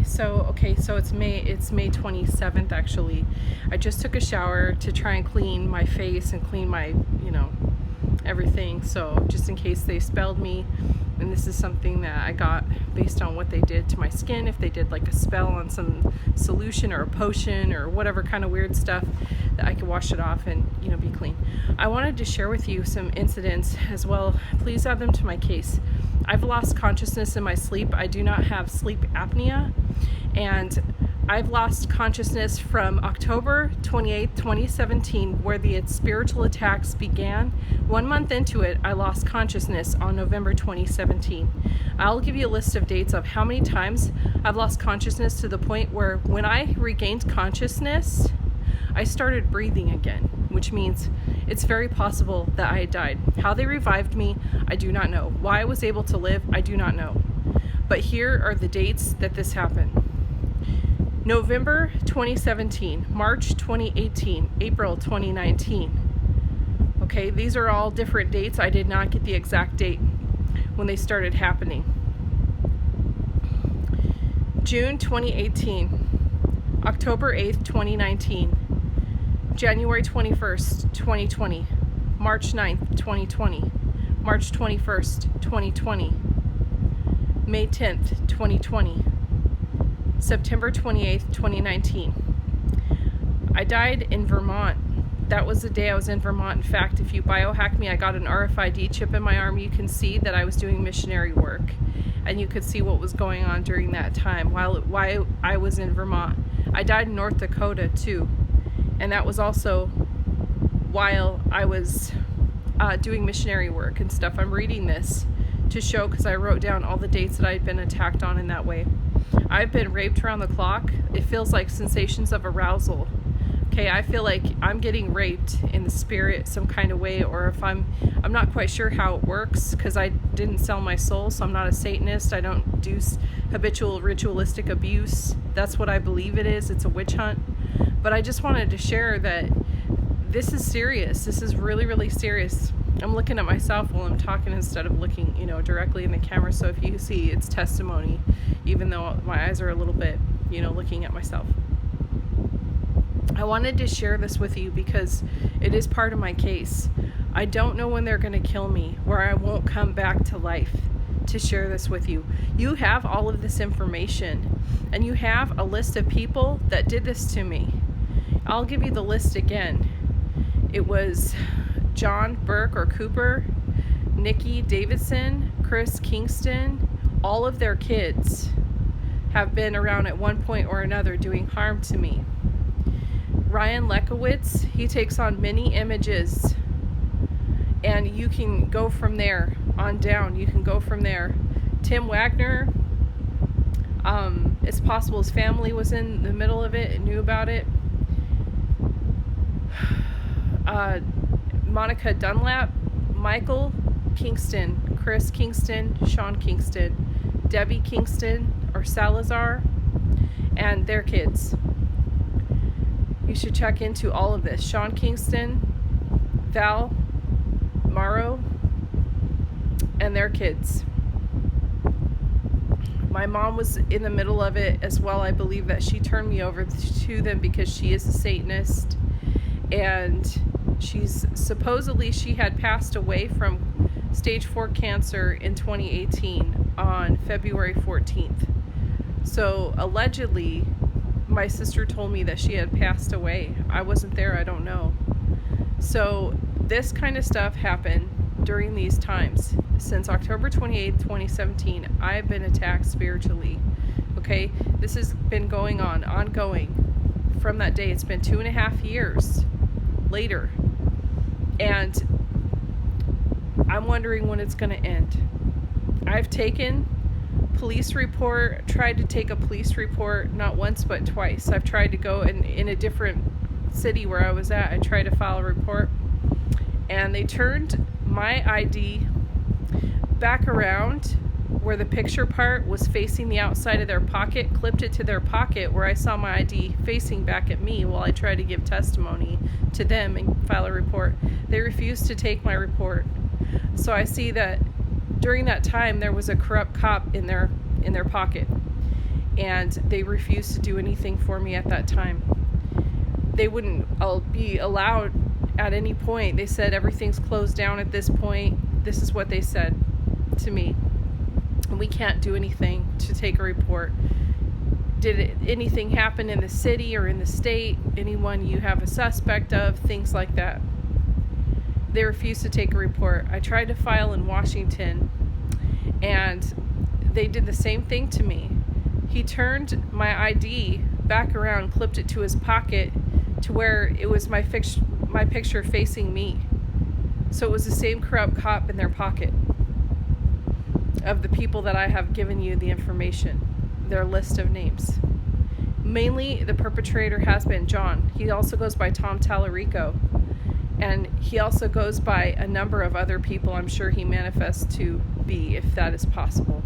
So it's May 27th actually. I just took a shower to try and clean my face and clean my, everything. So just in case they spelled me, and this is something that I got based on what they did to my skin, if they did like a spell on some solution or a potion or whatever kind of weird stuff, that I could wash it off and, be clean. I wanted to share with you some incidents as well. Please add them to my case. I've lost consciousness in my sleep. I do not have sleep apnea, and I've lost consciousness from October 28th, 2017, where the spiritual attacks began. 1 month into it, I lost consciousness on November 2017. I'll give you a list of dates of how many times I've lost consciousness, to the point where when I regained consciousness, I started breathing again, which means it's very possible that I had died. How they revived me, I do not know. Why I was able to live, I do not know. But here are the dates that this happened. November 2017, March 2018, April 2019. Okay, these are all different dates. I did not get the exact date when they started happening. June 2018, October 8th, 2019, January 21st, 2020, March 9th, 2020, March 21st, 2020, May 10th, 2020, September 28th, 2019. I died in Vermont. That was the day I was in Vermont. In fact, if you biohack me, I got an RFID chip in my arm. You can see that I was doing missionary work, and you could see what was going on during that time while I was in Vermont. I died in North Dakota too, and that was also while I was doing missionary work and stuff. I'm reading this to show, because I wrote down all the dates that I had been attacked on in that way. I've been raped around the clock. It feels like sensations of arousal. Okay, I feel like I'm getting raped in the spirit some kind of way, or if I'm not quite sure how it works, because I didn't sell my soul, so I'm not a Satanist. I don't do habitual ritualistic abuse. That's what I believe it is. It's a witch hunt. But I just wanted to share that this is serious. This is really, really serious. I'm looking at myself while I'm talking instead of looking, directly in the camera. So if you see, it's testimony, even though my eyes are a little bit, looking at myself. I wanted to share this with you because it is part of my case. I don't know when they're going to kill me, where I won't come back to life, to share this with you. You have all of this information, and you have a list of people that did this to me. I'll give you the list again. It was John Burke or Cooper, Nikki Davidson, Chris Kingston. All of their kids have been around at one point or another doing harm to me. Ryan Lekowitz, he takes on many images, and you can go from there on down. You can go from there. Tim Wagner, it's possible his family was in the middle of it and knew about it. Monica Dunlap, Michael Kingston, Chris Kingston, Sean Kingston, Debbie Kingston or Salazar, and their kids. You should check into all of this. Sean Kingston, Val Morrow, and their kids. My mom was in the middle of it as well. I believe that she turned me over to them because she is a Satanist, and she had passed away from stage 4 cancer in 2018 on February 14th. So allegedly, my sister told me that she had passed away. I wasn't there, I don't know. So this kind of stuff happened during these times. Since October 28th, 2017, I've been attacked spiritually. Okay, this has been ongoing from that day. It's been 2.5 years later, and I'm wondering when it's going to end. I've tried to take a police report, not once but twice. I've tried to go in a different city where I was at. I tried to file a report, and they turned my ID back around where the picture part was facing the outside of their pocket, clipped it to their pocket where I saw my ID facing back at me while I tried to give testimony to them and file a report. They refused to take my report. So I see that during that time there was a corrupt cop in their pocket. and they refused to do anything for me at that time. They wouldn't be allowed at any point. They said everything's closed down at this point. This is what they said to me. And we can't do anything to take a report. Did anything happen in the city or in the state? Anyone you have a suspect of? Things like that. They refused to take a report. I tried to file in Washington, and they did the same thing to me. He turned my ID back around, clipped it to his pocket to where it was my picture facing me. So it was the same corrupt cop in their pocket of the people that I have given you the information, their list of names. Mainly the perpetrator has been John. He also goes by Tom Tallarico. And he also goes by a number of other people I'm sure he manifests to be, if that is possible.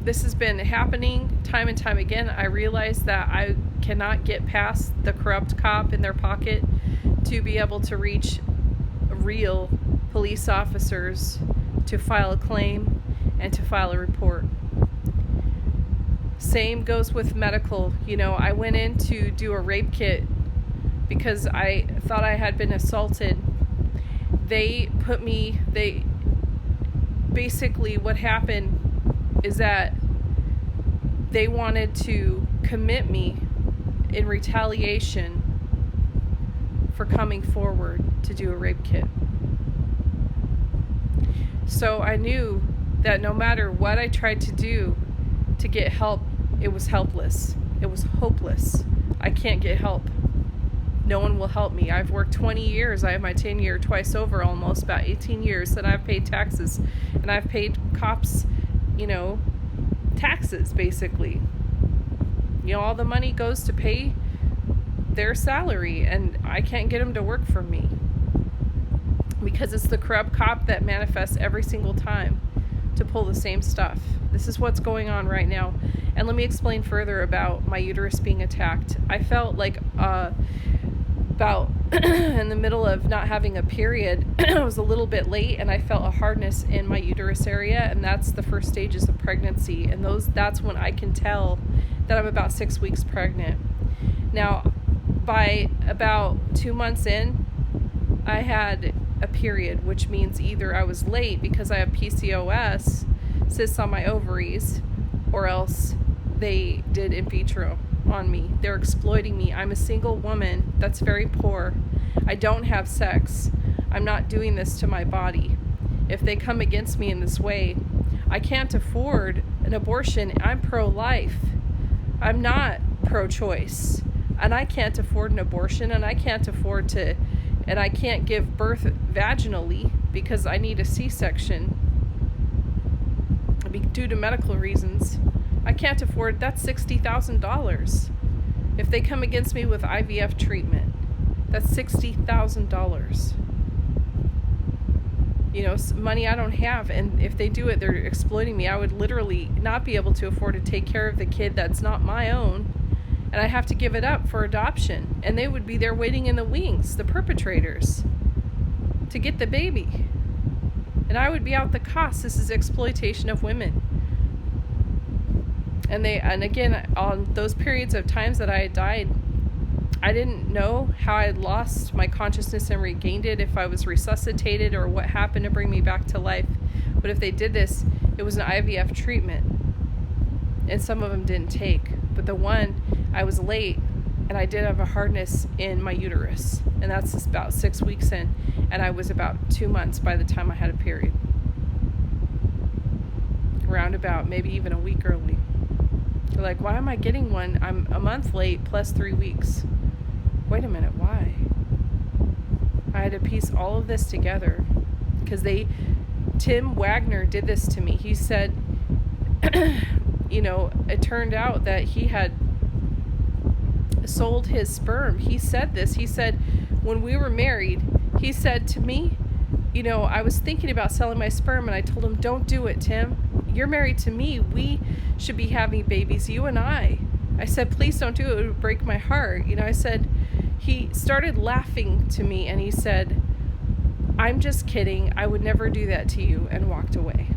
This has been happening time and time again. I realize that I cannot get past the corrupt cop in their pocket to be able to reach real police officers to file a claim and to file a report. Same goes with medical. I went in to do a rape kit because I thought I had been assaulted. Basically what happened is that they wanted to commit me in retaliation for coming forward to do a rape kit. So I knew that no matter what I tried to do to get help, it was helpless. It was hopeless. I can't get help. No one will help me. I've worked 20 years. I have my 10-year twice over almost, about 18 years that I've paid taxes. And I've paid cops, taxes basically. All the money goes to pay their salary, and I can't get them to work for me because it's the corrupt cop that manifests every single time to pull the same stuff. This is what's going on right now. And let me explain further about my uterus being attacked. I felt like about in the middle of not having a period, I was a little bit late, and I felt a hardness in my uterus area, and that's the first stages of pregnancy. And that's when I can tell that I'm about 6 weeks pregnant. Now, by about 2 months in, I had a period, which means either I was late because I have PCOS, cysts on my ovaries, or else they did in vitro on me. They're exploiting me. I'm a single woman that's very poor. I don't have sex. I'm not doing this to my body. If they come against me in this way, I can't afford an abortion. I'm pro-life. I'm not pro-choice. And I can't afford an abortion, and I can't give birth vaginally because I need a C-section due to medical reasons. I can't afford, that's $60,000. If they come against me with IVF treatment, that's $60,000. Money I don't have, and if they do it, they're exploiting me. I would literally not be able to afford to take care of the kid that's not my own, and I have to give it up for adoption. And they would be there waiting in the wings, the perpetrators, to get the baby. And I would be out the cost. This is exploitation of women. And again, on those periods of times that I had died, I didn't know how I had lost my consciousness and regained it, if I was resuscitated or what happened to bring me back to life. But if they did this, it was an IVF treatment. And some of them didn't take. But the one, I was late, and I did have a hardness in my uterus. And that's about 6 weeks in. And I was about 2 months by the time I had a period. Roundabout, maybe even a week early. They're like, why am I getting one? I'm a month late plus 3 weeks. Wait a minute, why? I had to piece all of this together because Tim Wagner did this to me. He said, it turned out that he had sold his sperm. He said this. He said, when we were married, he said to me, I was thinking about selling my sperm, and I told him, don't do it, Tim. You're married to me. We should be having babies, you and I. I said, please don't do it. It would break my heart. I said, he started laughing to me, and he said, I'm just kidding. I would never do that to you, and walked away.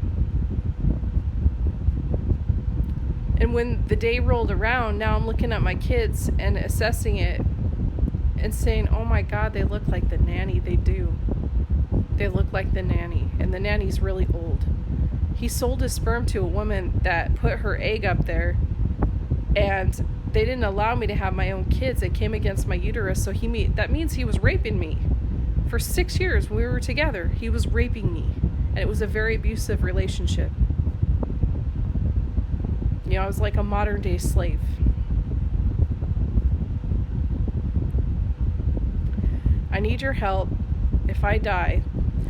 And when the day rolled around, now I'm looking at my kids and assessing it and saying, oh my God, they look like the nanny. They do. They look like the nanny. And the nanny's really old. He sold his sperm to a woman that put her egg up there, and they didn't allow me to have my own kids. It came against my uterus. So that means he was raping me. For 6 years when we were together, he was raping me. And it was a very abusive relationship. You know, I was like a modern day slave. I need your help. If I die,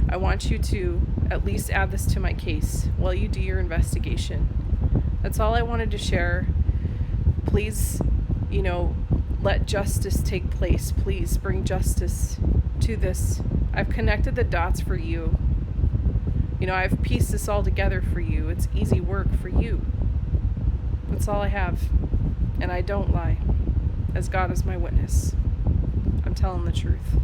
I want you to at least add this to my case while you do your investigation. That's all I wanted to share. Please, let justice take place. Please bring justice to this. I've connected the dots for you. I've pieced this all together for you. It's easy work for you. That's all I have. And I don't lie, as God is my witness. I'm telling the truth.